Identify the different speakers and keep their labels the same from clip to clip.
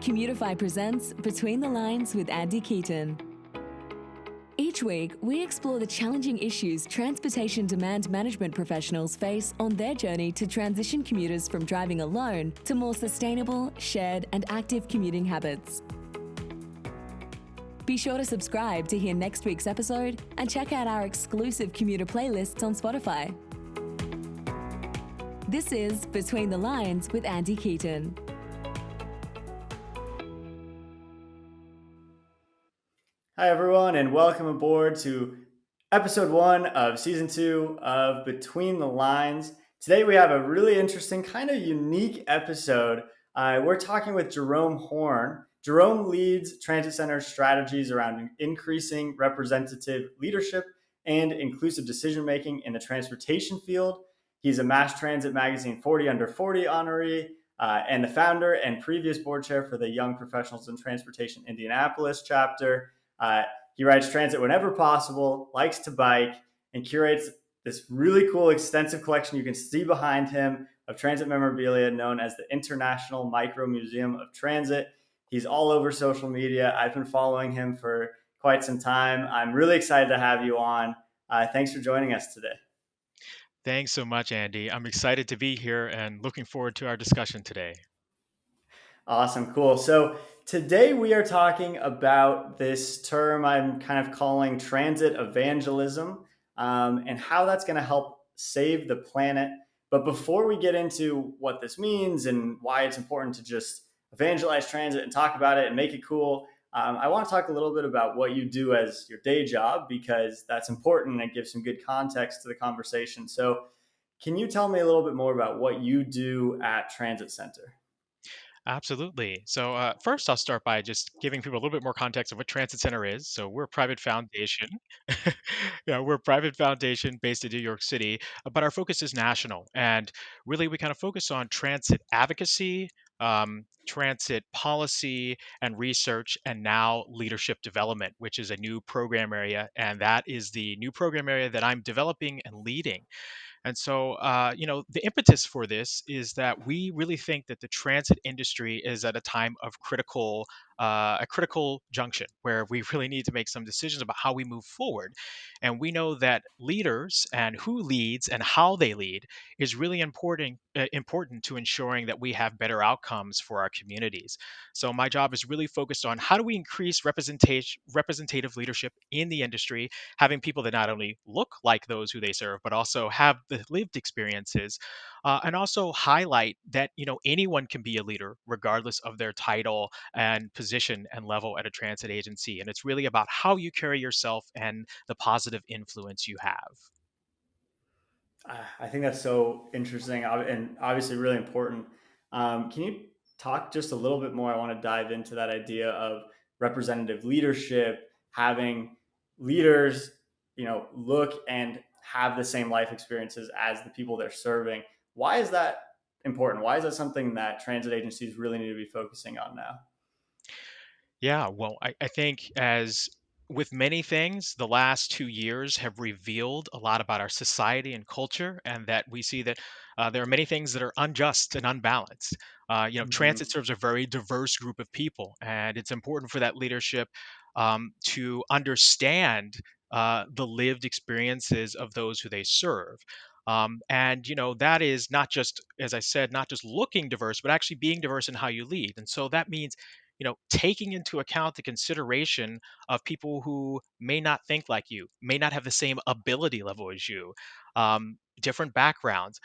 Speaker 1: Commutify presents Between the Lines with Andy Keaton. Each week, we explore the challenging issues transportation demand management professionals face on their journey to transition commuters from driving alone to more sustainable, shared, and active commuting habits. Be sure to subscribe to hear next week's episode and check out our exclusive commuter playlists on Spotify. This is Between the Lines with Andy Keaton.
Speaker 2: Hi, everyone, and welcome aboard to episode 1 of season 2 of Between the Lines. Today, we have a really interesting, kind of unique episode. We're talking with Jerome Horn. Jerome leads Transit Center strategies around increasing representative leadership and inclusive decision making in the transportation field. He's a Mass Transit Magazine 40 Under 40 honoree. And the founder and previous board chair for the Young Professionals in Transportation Indianapolis chapter. He rides transit whenever possible, likes to bike, and curates this really cool, extensive collection you can see behind him of transit memorabilia known as the International Micro Museum of Transit. He's all over social media. I've been following him for quite some time. I'm really excited to have you on. Thanks for joining us today.
Speaker 3: Thanks so much, Andy. I'm excited to be here and looking forward to our discussion today.
Speaker 2: Awesome, cool. So today we are talking about this term I'm kind of calling transit evangelism and how that's going to help save the planet. But before we get into what this means and why it's important to just evangelize transit and talk about it and make it cool, I want to talk a little bit about what you do as your day job because that's important and it gives some good context to the conversation. So, can you tell me a little bit more about what you do at Transit Center?
Speaker 3: Absolutely. So, first, I'll start by just giving people a little bit more context of what Transit Center is. So, we're a private foundation. Yeah, we're a private foundation based in New York City, but our focus is national. And really, we kind of focus on transit advocacy, transit policy and research, and now leadership development, which is a new program area. And that is the new program area that I'm developing and leading. And so, the impetus for this is that we really think that the transit industry is at a time of a critical junction where we really need to make some decisions about how we move forward. And we know that leaders and who leads and how they lead is really important to ensuring that we have better outcomes for our communities. So my job is really focused on how do we increase representative leadership in the industry, having people that not only look like those who they serve, but also have the lived experiences, and also highlight that anyone can be a leader regardless of their title and position and level at a transit agency. And it's really about how you carry yourself and the positive influence you have.
Speaker 2: I think that's so interesting and obviously really important. Can you talk just a little bit more? I want to dive into that idea of representative leadership, having leaders, look and have the same life experiences as the people they're serving. Why is that important? Why is that something that transit agencies really need to be focusing on now?
Speaker 3: Yeah, well, I think as with many things, the last 2 years have revealed a lot about our society and culture, and that we see that there are many things that are unjust and unbalanced. Transit
Speaker 2: Hmm.
Speaker 3: serves a very diverse group of people, and it's important for that leadership to understand the lived experiences of those who they serve. And that is not just, as I said, not just looking diverse, but actually being diverse in how you lead. And so that means taking into account the consideration of people who may not think like you, may not have the same ability level as you, different backgrounds.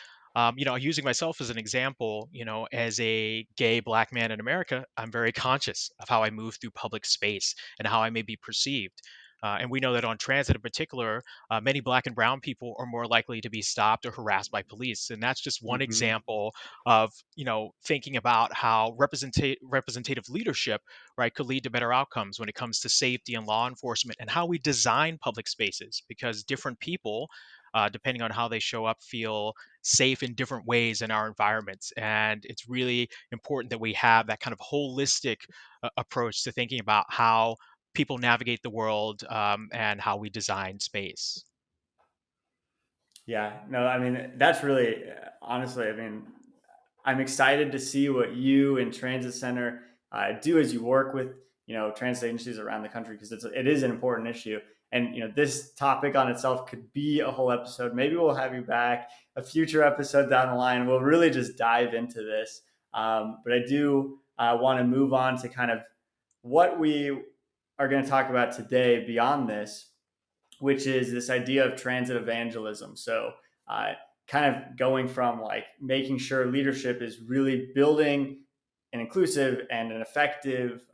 Speaker 3: Using myself as an example, as a gay black man in America, I'm very conscious of how I move through public space and how I may be perceived. And we know that on transit in particular, many black and brown people are more likely to be stopped or harassed by police. And that's just one
Speaker 2: Hmm.
Speaker 3: example of thinking about how representative leadership, right, could lead to better outcomes when it comes to safety and law enforcement and how we design public spaces, because different people, depending on how they show up, feel safe in different ways in our environments. And it's really important that we have that kind of holistic approach to thinking about how people navigate the world, and how we design space.
Speaker 2: Yeah, no, I mean, that's really, honestly, I mean, I'm excited to see what you and Transit Center do as you work with transit agencies around the country, because it is an important issue. And this topic on itself could be a whole episode. Maybe we'll have you back a future episode down the line. We'll really just dive into this. But I do want to move on to kind of what we are going to talk about today beyond this, which is this idea of transit evangelism. So, kind of going from like making sure leadership is really building an inclusive and an effective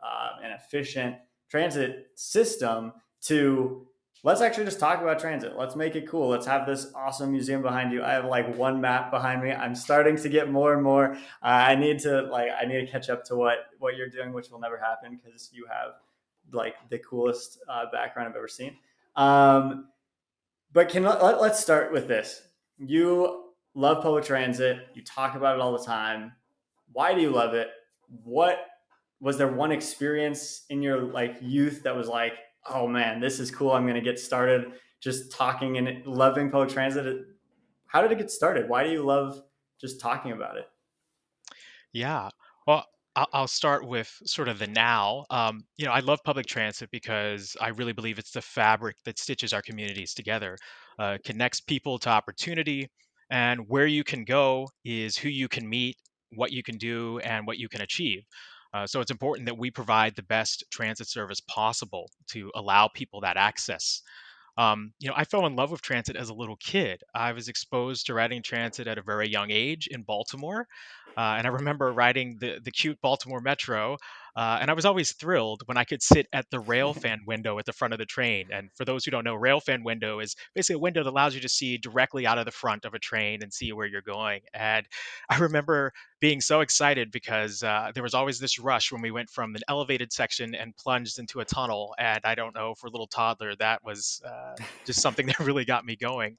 Speaker 2: and efficient transit system to let's actually just talk about transit. Let's make it cool. Let's have this awesome museum behind you. I have like one map behind me. I'm starting to get more and more. I need to catch up to what you're doing, which will never happen because you have like the coolest background I've ever seen. But let's start with this. You love public transit. You talk about it all the time. Why do you love it? What was there one experience in your like youth that was like, oh man, this is cool. I'm going to get started just talking and loving public transit. How did it get started? Why do you love just talking about it?
Speaker 3: Yeah. Well, I'll start with sort of the now. I love public transit because I really believe it's the fabric that stitches our communities together, connects people to opportunity, and where you can go is who you can meet, what you can do, and what you can achieve. So it's important that we provide the best transit service possible to allow people that access. I fell in love with transit as a little kid. I was exposed to riding transit at a very young age in Baltimore. And I remember riding the cute Baltimore Metro. And I was always thrilled when I could sit at the railfan window at the front of the train. And for those who don't know, railfan window is basically a window that allows you to see directly out of the front of a train and see where you're going. And I remember being so excited because there was always this rush when we went from an elevated section and plunged into a tunnel. And I don't know, for a little toddler, that was just something that really got me going.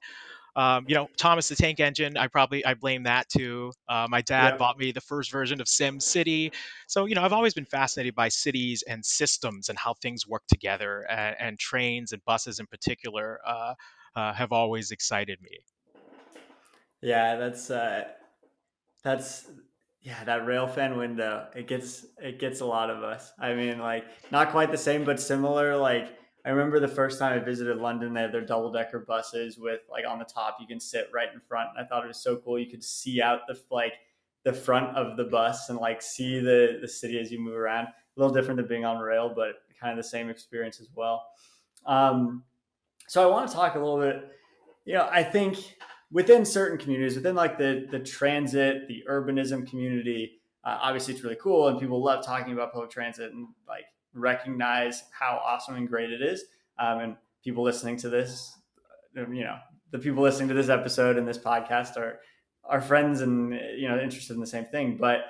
Speaker 3: Thomas the Tank Engine, I blame that too. My dad
Speaker 2: Yep.
Speaker 3: bought me the first version of Sim City. So, I've always been fascinated by cities and systems and how things work together, and trains and buses in particular have always excited me.
Speaker 2: Yeah, that's yeah, that railfan window. It gets a lot of us. I mean, like not quite the same, but similar. Like I remember the first time I visited London, they had their double decker buses with like on the top you can sit right in front. And I thought it was so cool. You could see out the front of the bus and like see the city as you move around. A little different than being on rail, but kind of the same experience as well. Um, so I want to talk a little bit. I think within certain communities, within like the transit, the urbanism community, obviously it's really cool, and people love talking about public transit and like recognize how awesome and great it is. And people listening to this, the people listening to this episode and this podcast are friends and interested in the same thing. But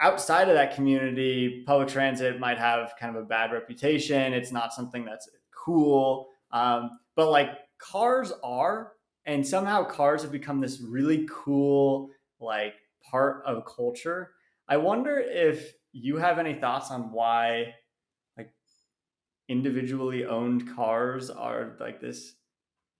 Speaker 2: outside of that community, public transit might have kind of a bad reputation. It's not something that's cool. But like cars are, and somehow cars have become this really cool like part of culture. I wonder if you have any thoughts on why like individually owned cars are like this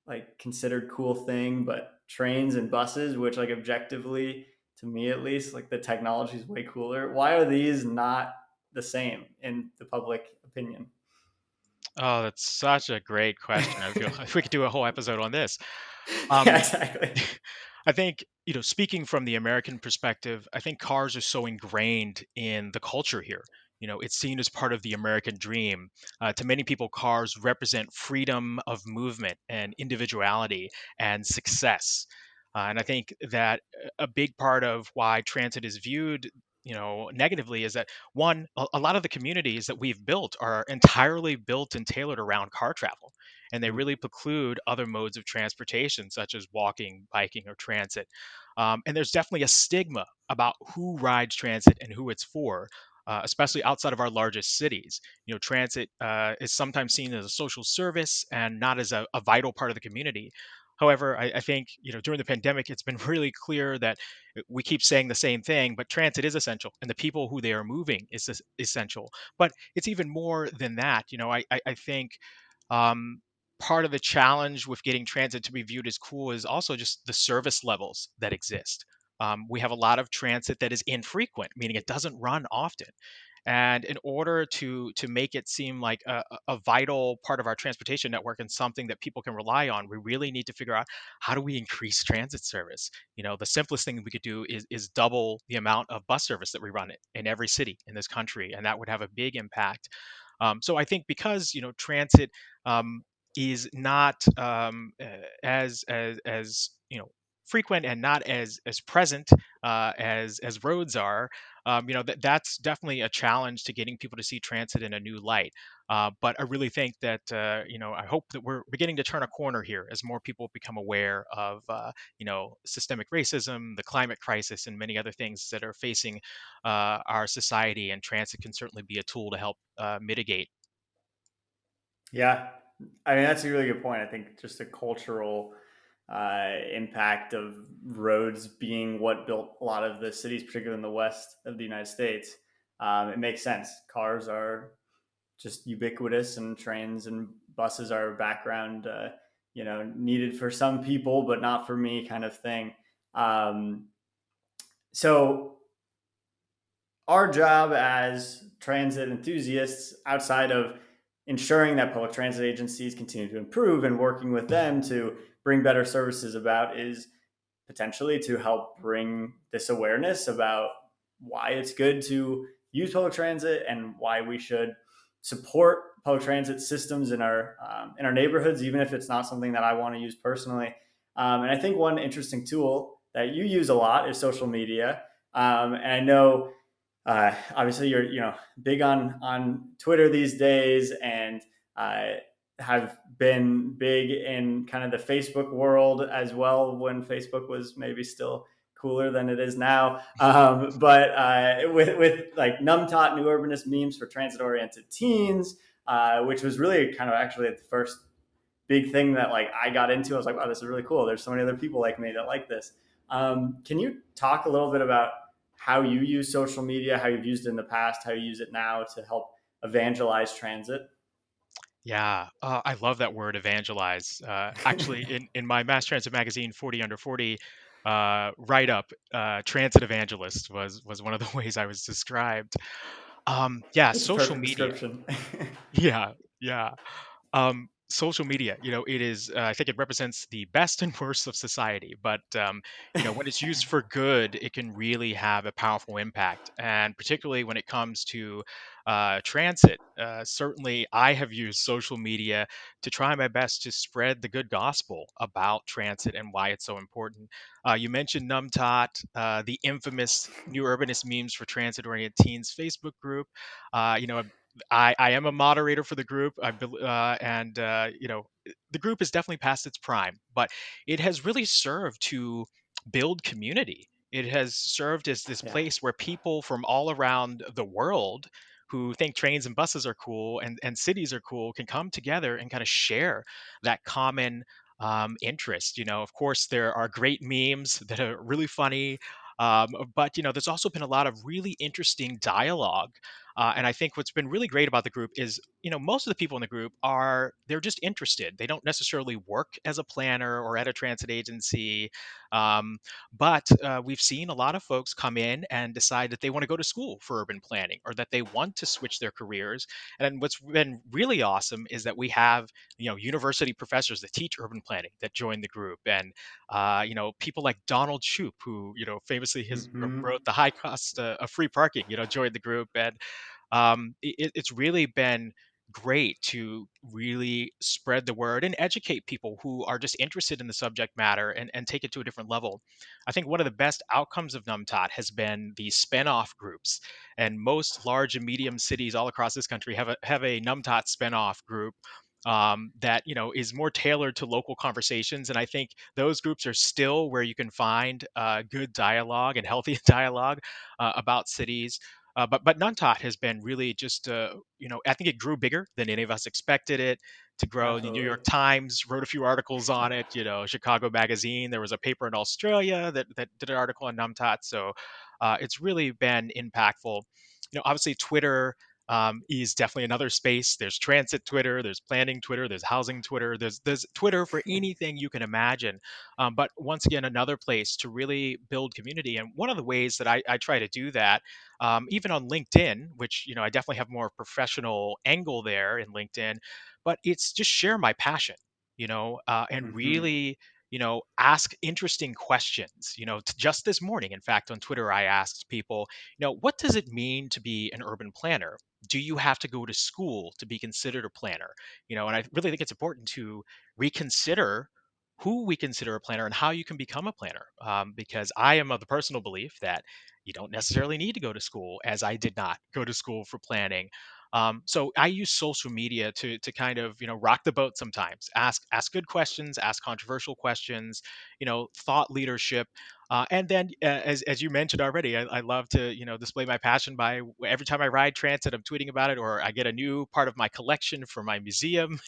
Speaker 2: like considered cool thing, but trains and buses, which like objectively, to me at least, like the technology is way cooler. Why are these not the same in the public opinion?
Speaker 3: Oh, that's such a great question. I feel if we could do a whole episode on this. Um,
Speaker 2: Yeah, exactly.
Speaker 3: I think, speaking from the American perspective, I think cars are so ingrained in the culture here. It's seen as part of the American dream. To many people, cars represent freedom of movement and individuality and success. And I think that a big part of why transit is viewed, negatively is that one, a lot of the communities that we've built are entirely built and tailored around car travel, and they really preclude other modes of transportation such as walking, biking, or transit. And there's definitely a stigma about who rides transit and who it's for. Especially outside of our largest cities, transit is sometimes seen as a social service and not as a vital part of the community. However, I think during the pandemic, it's been really clear that we keep saying the same thing, but transit is essential, and the people who they are moving is essential. But it's even more than that. I think um, part of the challenge with getting transit to be viewed as cool is also just the service levels that exist. We have a lot of transit that is infrequent, meaning it doesn't run often. And in order to make it seem like a vital part of our transportation network and something that people can rely on, we really need to figure out how do we increase transit service. The simplest thing we could do is double the amount of bus service that we run in every city in this country, and that would have a big impact. So I think because transit is not as frequent and not as present as roads are. That's definitely a challenge to getting people to see transit in a new light. But I really think that I hope that we're beginning to turn a corner here as more people become aware of systemic racism, the climate crisis, and many other things that are facing our society. And transit can certainly be a tool to help mitigate.
Speaker 2: Yeah, I mean that's a really good point. I think just the cultural impact of roads being what built a lot of the cities, particularly in the west of the United States. It makes sense. Cars are just ubiquitous, and trains and buses are background, needed for some people, but not for me, kind of thing. Um, so our job as transit enthusiasts, outside of ensuring that public transit agencies continue to improve and working with them to bring better services about, is potentially to help bring this awareness about why it's good to use public transit and why we should support public transit systems in our neighborhoods, even if it's not something that I want to use personally. And I think one interesting tool that you use a lot is social media. And I know obviously you're big on Twitter these days, and have been big in kind of the Facebook world as well, when Facebook was maybe still cooler than it is now. But with like NumTot, New Urbanist memes for transit oriented teens, which was really kind of actually the first big thing that like I got into. I was like, wow, this is really cool. There's so many other people like me that like this. Can you talk a little bit about how you use social media, how you've used it in the past, how you use it now to help evangelize transit?
Speaker 3: Yeah, I love that word evangelize. Actually, in my Mass Transit magazine, 40 Under 40 write up, transit evangelist was one of the ways I was described. Yeah,
Speaker 2: That's a
Speaker 3: social
Speaker 2: perfect
Speaker 3: media.
Speaker 2: description.
Speaker 3: Yeah, yeah. Social media, it is, I think it represents the best and worst of society. But, when it's used for good, it can really have a powerful impact. And particularly when it comes to transit, certainly I have used social media to try my best to spread the good gospel about transit and why it's so important. You mentioned NumTot, the infamous New Urbanist Memes for Transit Oriented Teens Facebook group. You know, I am a moderator for the group. And the group is definitely past its prime, but it has really served to build community. It has served as this
Speaker 2: Yeah.
Speaker 3: place where people from all around the world who think trains and buses are cool and cities are cool can come together and kind of share that common interest. Of course, there are great memes that are really funny. But there's also been a lot of really interesting dialogue, and I think what's been really great about the group is, most of the people in the group they're just interested. They don't necessarily work as a planner or at a transit agency. Um, but we've seen a lot of folks come in and decide that they want to go to school for urban planning or that they want to switch their careers. And what's been really awesome is that we have, university professors that teach urban planning that join the group. And, people like Donald Shoup, who, famously has
Speaker 2: Hmm.
Speaker 3: wrote The High Cost of Free Parking, joined the group. And it's really been great to really spread the word and educate people who are just interested in the subject matter and take it to a different level. I think one of the best outcomes of NumTot has been the spin-off groups, and most large and medium cities all across this country have a NumTot spin-off group that is more tailored to local conversations. And I think those groups are still where you can find good dialogue and healthy dialogue about cities. But NumTot has been really just, I think it grew bigger than any of us expected it to grow. The New
Speaker 2: Absolutely.
Speaker 3: York Times wrote a few articles on it. Chicago Magazine. There was a paper in Australia that did an article on NumTot. So it's really been impactful. Obviously Twitter. is definitely another space. There's transit Twitter, there's planning Twitter, there's housing Twitter, there's Twitter for anything you can imagine. But once again, another place to really build community. And one of the ways that I try to do that, even on LinkedIn, which I definitely have more professional angle there in LinkedIn, but it's just share my passion, and
Speaker 2: Hmm.
Speaker 3: really ask interesting questions. Just this morning, in fact, on Twitter, I asked people, what does it mean to be an urban planner? Do you have to go to school to be considered a planner? And I really think it's important to reconsider who we consider a planner and how you can become a planner. Because I am of the personal belief that you don't necessarily need to go to school, as I did not go to school for planning. So I use social media to kind of rock the boat sometimes. Ask good questions, ask controversial questions, thought leadership, and then as you mentioned already, I love to display my passion by every time I ride transit, I'm tweeting about it, or I get a new part of my collection for my museum,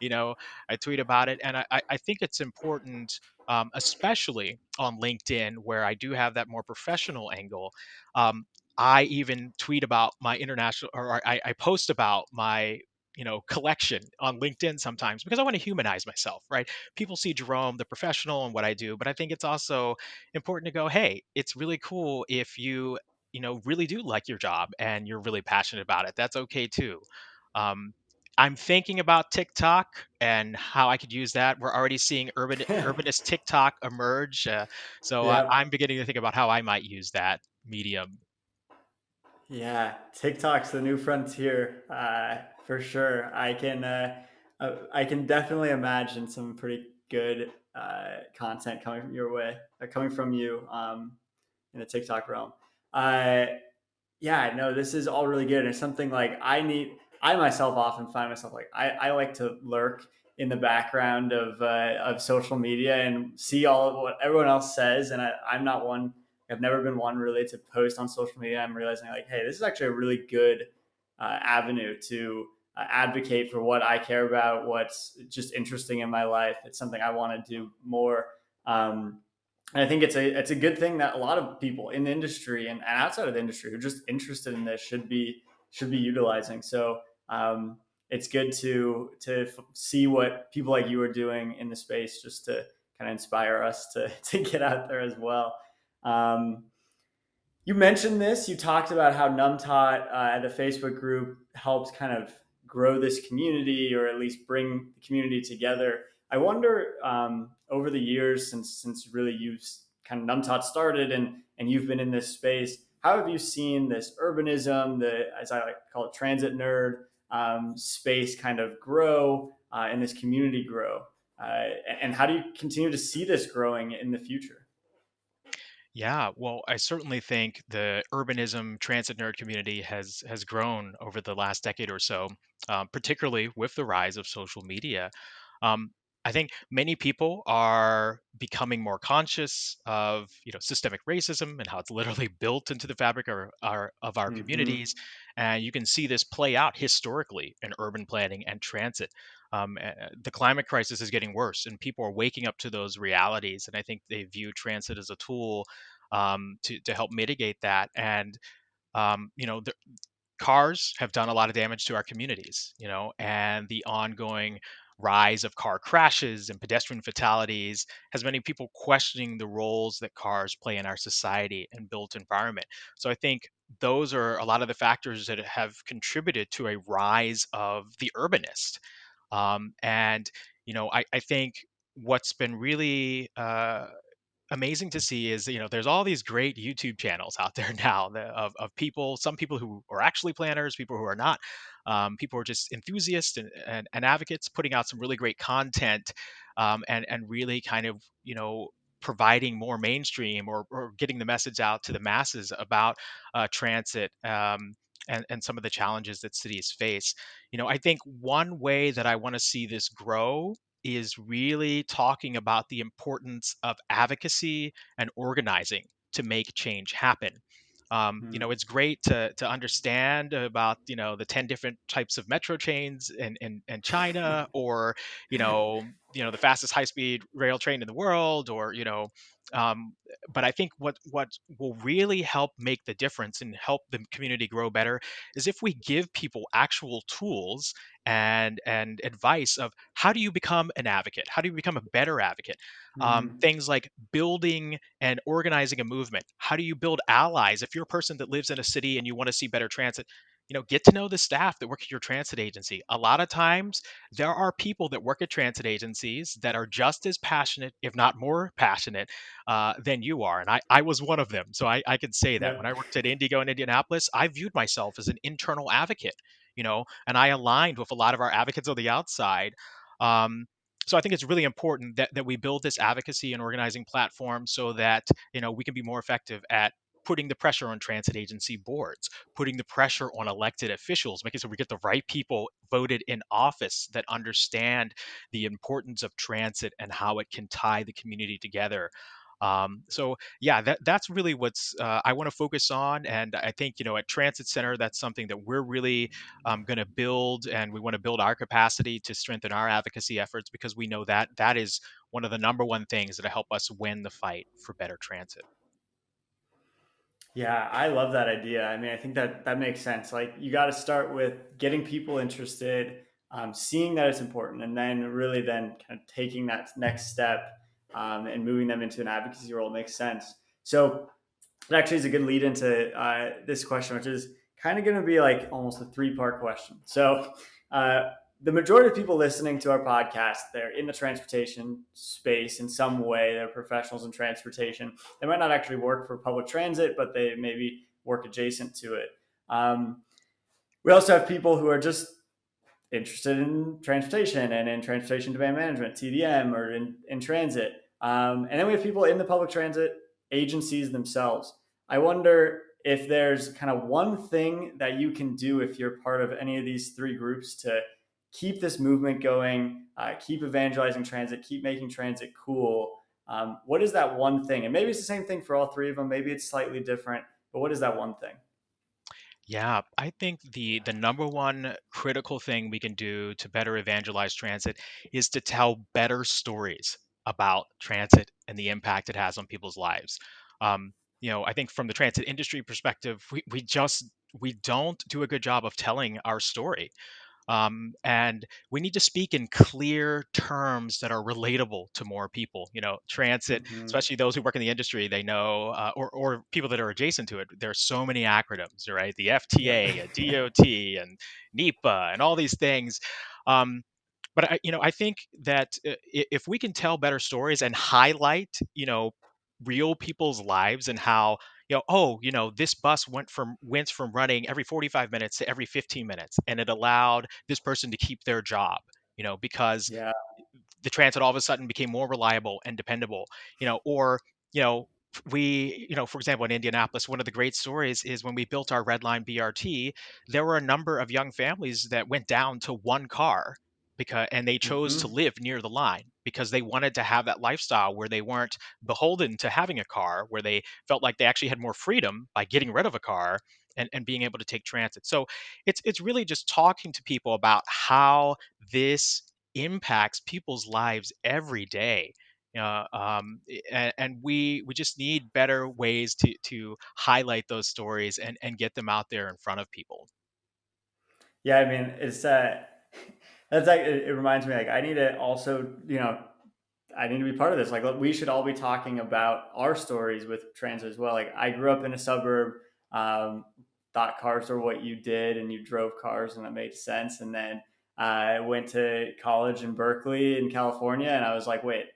Speaker 3: you know, I tweet about it, and I think it's important. Especially on LinkedIn, where I do have that more professional angle, um, I even tweet about my international, or I post about my collection on LinkedIn sometimes because I want to humanize myself, right? People see Jerome, the professional, and what I do, but I think it's also important to go, hey, it's really cool if really do like your job and you're really passionate about it. That's okay too. Um, I'm thinking about TikTok and how I could use that. We're already seeing urbanist TikTok emerge, so
Speaker 2: Yep.
Speaker 3: I'm beginning to think about how I might use that medium.
Speaker 2: Yeah, TikTok's the new frontier, for sure. I can definitely imagine some pretty good content coming your way, coming from you, in the TikTok realm. Uh, yeah, no, this is all really good. And it's something like I myself often find myself like, I like to lurk in the background of social media and see all of what everyone else says. And I'm not one, I've never been one really to post on social media. I'm realizing like, hey, this is actually a really good avenue to advocate for what I care about, what's just interesting in my life. It's something I want to do more. And I think it's a good thing that a lot of people in the industry and outside of the industry who are just interested in this should be utilizing. So it's good to see what people like you are doing in the space, just to kind of inspire us to to get out there as well. Um, you mentioned this. You talked about how NumTot, the Facebook group, helps kind of grow this community, or at least bring the community together. I wonder, over the years, since really you've kind of NumTot started and you've been in this space, how have you seen this urbanism, the, as I like to call it, transit nerd space kind of grow, and this community grow? And how do you continue to see this growing in the future?
Speaker 3: Yeah, well, I certainly think the urbanism transit nerd community has grown over the last decade or so, particularly with the rise of social media. Um, I think many people are becoming more conscious of systemic racism and how it's literally built into the fabric of our
Speaker 2: Hmm.
Speaker 3: communities, and you can see this play out historically in urban planning and transit. The climate crisis is getting worse, and people are waking up to those realities, and I think they view transit as a tool to help mitigate that. And the cars have done a lot of damage to our communities, and the ongoing rise of car crashes and pedestrian fatalities has many people questioning the roles that cars play in our society and built environment. So I think those are a lot of the factors that have contributed to a rise of the urbanist. And I think what's been really amazing to see is there's all these great YouTube channels out there now of people, some people who are actually planners, people who are not, people who are just enthusiasts and advocates putting out some really great content, and really kind of providing more mainstream, or getting the message out to the masses about transit, and some of the challenges that cities face. I think one way that I want to see this grow is really talking about the importance of advocacy and organizing to make change happen. It's great to understand about the 10 different types of metro chains in China, or the fastest high speed rail train in the world, or Um, but I think what will really help make the difference and help the community grow better is if we give people actual tools and advice of how do you become an advocate, how do you become a better advocate.
Speaker 2: Hmm.
Speaker 3: Things like building and organizing a movement. How do you build allies? If you're a person that lives in a city and you want to see better transit, get to know the staff that work at your transit agency. A lot of times there are people that work at transit agencies that are just as passionate, if not more passionate, than you are. And I was one of them. So I can say that. When
Speaker 2: Yep.
Speaker 3: I worked at Indigo in Indianapolis, I viewed myself as an internal advocate, and I aligned with a lot of our advocates on the outside. Um, so I think it's really important that we build this advocacy and organizing platform so that, we can be more effective at putting the pressure on transit agency boards, putting the pressure on elected officials, making sure we get the right people voted in office that understand the importance of transit and how it can tie the community together. So yeah, that's really what's I want to focus on, and I think at Transit Center that's something that we're really going to build, and we want to build our capacity to strengthen our advocacy efforts because we know that that is one of the number one things that help us win the fight for better transit.
Speaker 2: Yeah, I love that idea. I mean, I think that that makes sense. Like, you got to start with getting people interested, seeing that it's important, and then really then kind of taking that next step and moving them into an advocacy role makes sense. So, it actually is a good lead into this question, which is kind of going to be like almost a three-part question. So, uh, the majority of people listening to our podcast, they're in the transportation space in some way. They're professionals in transportation. They might not actually work for public transit, but they maybe work adjacent to it. Um, we also have people who are just interested in transportation and in transportation demand management, TDM, or in transit. And then we have people in the public transit agencies themselves. I wonder if there's kind of one thing that you can do if you're part of any of these three groups to keep this movement going, keep evangelizing transit, keep making transit cool. What is that one thing? And maybe it's the same thing for all three of them. Maybe it's slightly different, but what is that one thing?
Speaker 3: Yeah, I think the number one critical thing we can do to better evangelize transit is to tell better stories about transit and the impact it has on people's lives. I think from the transit industry perspective, we don't do a good job of telling our story. And we need to speak in clear terms that are relatable to more people. Transit,
Speaker 2: Mm-hmm.
Speaker 3: especially those who work in the industry, they know, or people that are adjacent to it. There are so many acronyms, right? The
Speaker 2: Yep.
Speaker 3: FTA, a DOT, and NEPA, and all these things. Um, but I think that if we can tell better stories and highlight, real people's lives and how, this bus went from running every 45 minutes to every 15 minutes, and it allowed this person to keep their job, because
Speaker 2: Yeah.
Speaker 3: the transit all of a sudden became more reliable and dependable, or you know for example, in Indianapolis, one of the great stories is when we built our Red Line BRT, there were a number of young families that went down to one car and they chose to
Speaker 2: Mm-hmm.
Speaker 3: live near the line because they wanted to have that lifestyle where they weren't beholden to having a car, where they felt like they actually had more freedom by getting rid of a car and being able to take transit. So it's really just talking to people about how this impacts people's lives every day. And we just need better ways to highlight those stories and get them out there in front of people.
Speaker 2: Yeah, I mean, it's that's like it reminds me like I need to also, I need to be part of this. Like, look, we should all be talking about our stories with transit as well. Like, I grew up in a suburb, um, thought cars were what you did, and you drove cars, and that made sense. And then I went to college in Berkeley in California, and I was like, wait,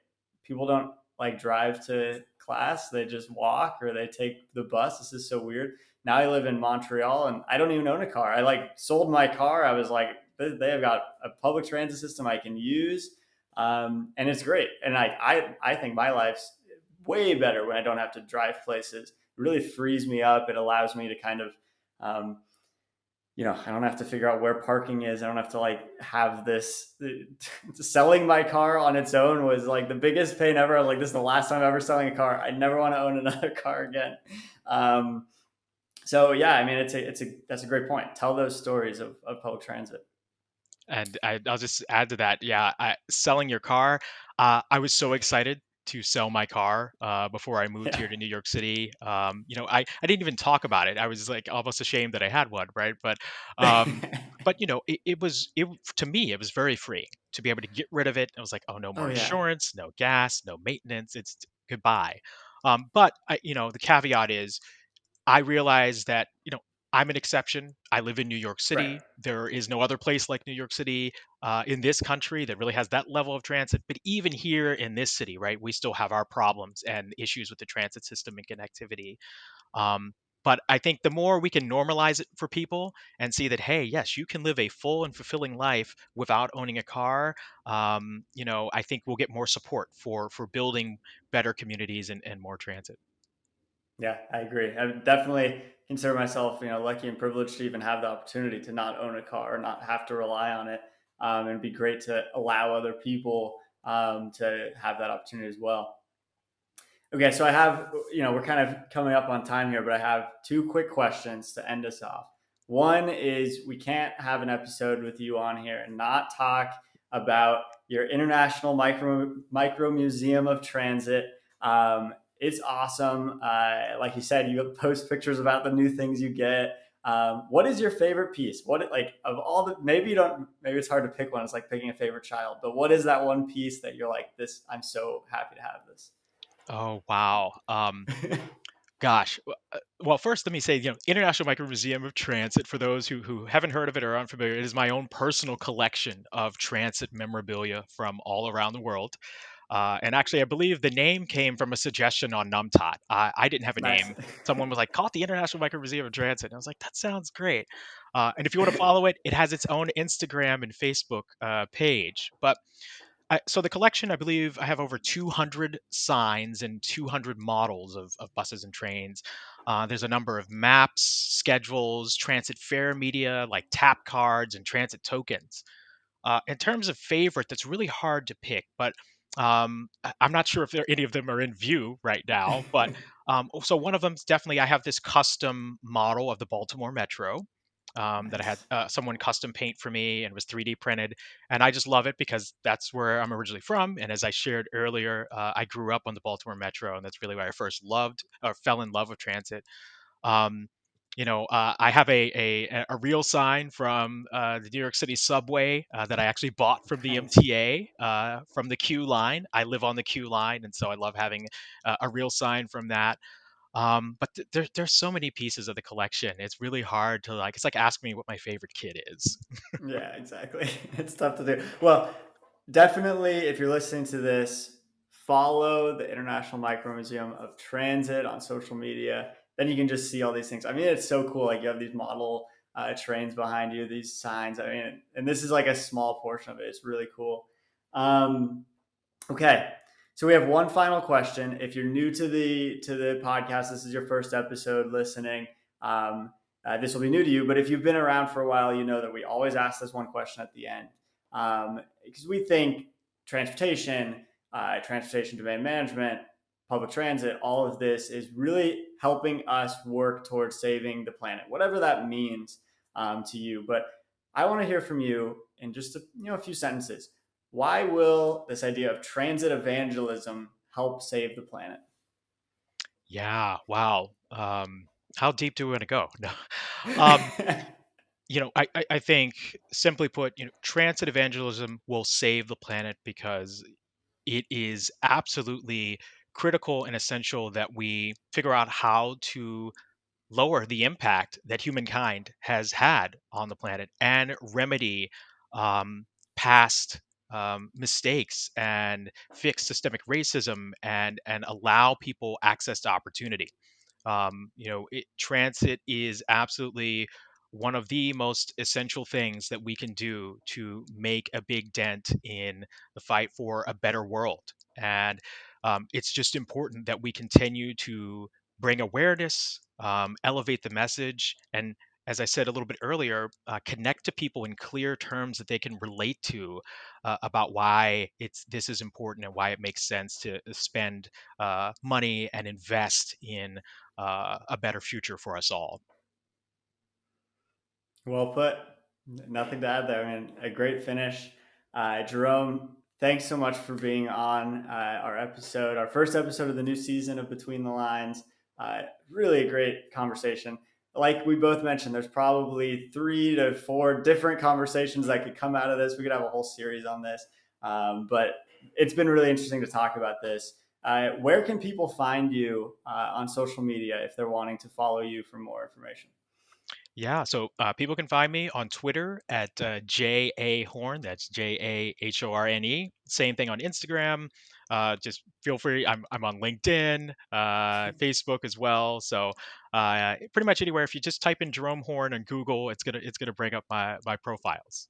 Speaker 2: people don't like drive to class; they just walk or they take the bus. This is so weird. Now I live in Montreal, and I don't even own a car. I like sold my car. I was like, they have got a public transit system I can use, and it's great. And I think my life's way better when I don't have to drive places. It really frees me up. It allows me to kind of, um, I don't have to figure out where parking is. I don't have to like have this. Selling my car on its own was like the biggest pain ever. I was like, this is the last time I'm ever selling a car. I never want to own another car again. Um, so yeah, I mean, that's a great point. Tell those stories of public transit.
Speaker 3: And I'll just add to that. Yeah, selling your car. I was so excited to sell my car before I moved here to New York City. I didn't even talk about it. I was like almost ashamed that I had one, right? Um,
Speaker 2: Yeah.
Speaker 3: but to me it was very freeing to be able to get rid of it. I was like, oh, no
Speaker 2: Oh
Speaker 3: more
Speaker 2: yeah.
Speaker 3: insurance, no gas, no maintenance. It's goodbye. But the caveat is I realize that, I'm an exception. I live in New York
Speaker 2: Right.
Speaker 3: City. There is no other place like New York City in this country that really has that level of transit. But even here in this city, right, we still have our problems and issues with the transit system and connectivity. Um, but I think the more we can normalize it for people and see that, hey, yes, you can live a full and fulfilling life without owning a car, I think we'll get more support for building better communities and more transit.
Speaker 2: Yeah, I agree. I definitely consider myself, lucky and privileged to even have the opportunity to not own a car, not have to rely on it, and it'd be great to allow other people to have that opportunity as well. Okay, so I have, we're kind of coming up on time here, but I have two quick questions to end us off. One is we can't have an episode with you on here and not talk about your International Micro Museum of Transit. It's awesome. Like you said, you post pictures about the new things you get. What is your favorite piece? What like of all the maybe you don't maybe it's hard to pick one. It's like picking a favorite child, but what is that one piece that you're like this? I'm so happy to have this.
Speaker 3: Oh, wow. Gosh. Well, first, let me say, International Micro Museum of Transit, for those who haven't heard of it or aren't familiar, it is my own personal collection of transit memorabilia from all around the world. And actually, I believe the name came from a suggestion on Numtot. I didn't have a
Speaker 2: Nice.
Speaker 3: name. Someone was like, call it the International Micro Museum of Transit. And I was like, that sounds great. And if you want to follow it, it has its own Instagram and Facebook page. So the collection, I believe I have over 200 signs and 200 models of buses and trains. There's a number of maps, schedules, transit fare media like tap cards and transit tokens. In terms of favorite, that's really hard to pick, but I'm not sure if any of them are in view right now. So one of them is definitely I have this custom model of the Baltimore Metro that I had
Speaker 2: Nice.
Speaker 3: someone custom paint for me and was 3D printed, and I just love it because that's where I'm originally from. And as I shared earlier, I grew up on the Baltimore Metro, and that's really where I first loved or fell in love with transit. Um, I have a real sign from the New York City subway that I actually bought from the
Speaker 2: Nice.
Speaker 3: MTA from the Q line. I live on the Q line, and so I love having a real sign from that. There's so many pieces of the collection. It's really hard to like. It's like asking me what my favorite kid is.
Speaker 2: Yeah, exactly. It's tough to do. Well, definitely, if you're listening to this, follow the International Micro Museum of Transit on social media. Then you can just see all these things. I mean, it's so cool. Like you have these model trains behind you, these signs. I mean, and this is like a small portion of it. It's really cool. Um, Okay. So we have one final question. If you're new to the podcast, this is your first episode listening. This will be new to you, but if you've been around for a while, you know that we always ask this one question at the end because we think transportation, transportation demand management, public transit, all of this is really helping us work towards saving the planet, whatever that means to you. But I want to hear from you in just a few sentences. Why will this idea of transit evangelism help save the planet?
Speaker 3: Yeah. Wow. How deep do we want to go? No. Um, I think simply put, transit evangelism will save the planet because it is absolutely critical and essential that we figure out how to lower the impact that humankind has had on the planet and remedy um, past mistakes and fix systemic racism and allow people access to opportunity. Transit is absolutely one of the most essential things that we can do to make a big dent in the fight for a better world. And it's just important that we continue to bring awareness, elevate the message, and as I said a little bit earlier, connect to people in clear terms that they can relate to about why this is important and why it makes sense to spend money and invest in a better future for us all.
Speaker 2: Well put. Nothing to add there. I mean, a great finish. Jerome, thanks so much for being on our first episode of the new season of Between the Lines. Really a great conversation. Like we both mentioned, there's probably 3 to 4 different conversations that could come out of this. We could have a whole series on this, but it's been really interesting to talk about this. Where can people find you on social media if they're wanting to follow you for more information?
Speaker 3: Yeah, so people can find me on Twitter at JA Horn. That's JAHORNE. Same thing on Instagram. Just feel free. I'm on LinkedIn, Facebook as well. So pretty much anywhere. If you just type in Jerome Horn on Google, it's gonna bring up my profiles.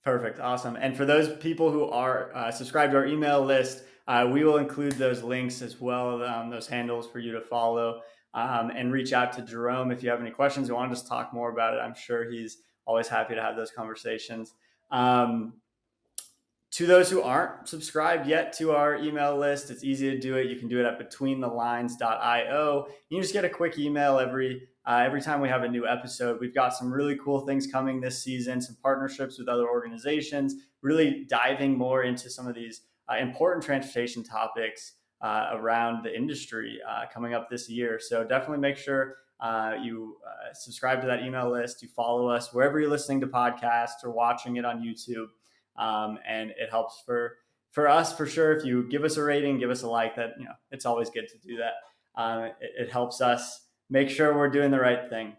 Speaker 2: Perfect. Awesome. And for those people who are subscribed to our email list, we will include those links as well, those handles for you to follow, and reach out to Jerome if you have any questions or want to just talk more about it. I'm sure he's always happy to have those conversations. To those who aren't subscribed yet to our email list, it's easy to do it. You can do it at betweenthelines.io. You just get a quick email every time we have a new episode. We've got some really cool things coming this season, some partnerships with other organizations, really diving more into some of these important transportation topics around the industry coming up this year. So definitely make sure you subscribe to that email list. You follow us wherever you're listening to podcasts or watching it on YouTube. And it helps for us for sure. If you give us a rating, give us a like, that, it's always good to do that. It helps us make sure we're doing the right thing.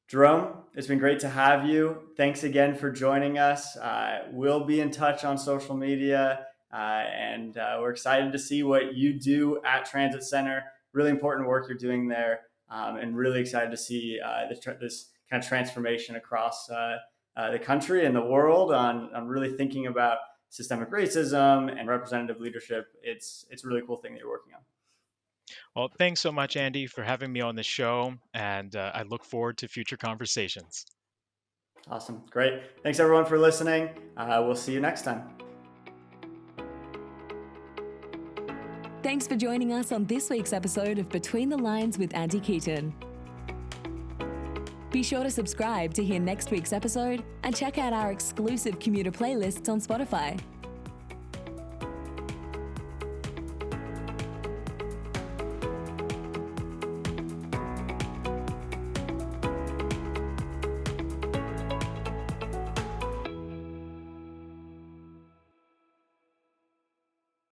Speaker 2: Jerome, it's been great to have you. Thanks again for joining us. We'll be in touch on social media, and we're excited to see what you do at Transit Center. Really important work you're doing there, and really excited to see this kind of transformation across the country and the world on really thinking about systemic racism and representative leadership. It's a really cool thing that you're working on.
Speaker 3: Well, thanks so much, Andy, for having me on the show, and I look forward to future conversations.
Speaker 2: Awesome. Great. Thanks everyone for listening. We'll see you next time.
Speaker 1: Thanks for joining us on this week's episode of Between the Lines with Andy Keaton. Be sure to subscribe to hear next week's episode and check out our exclusive commuter playlists on Spotify.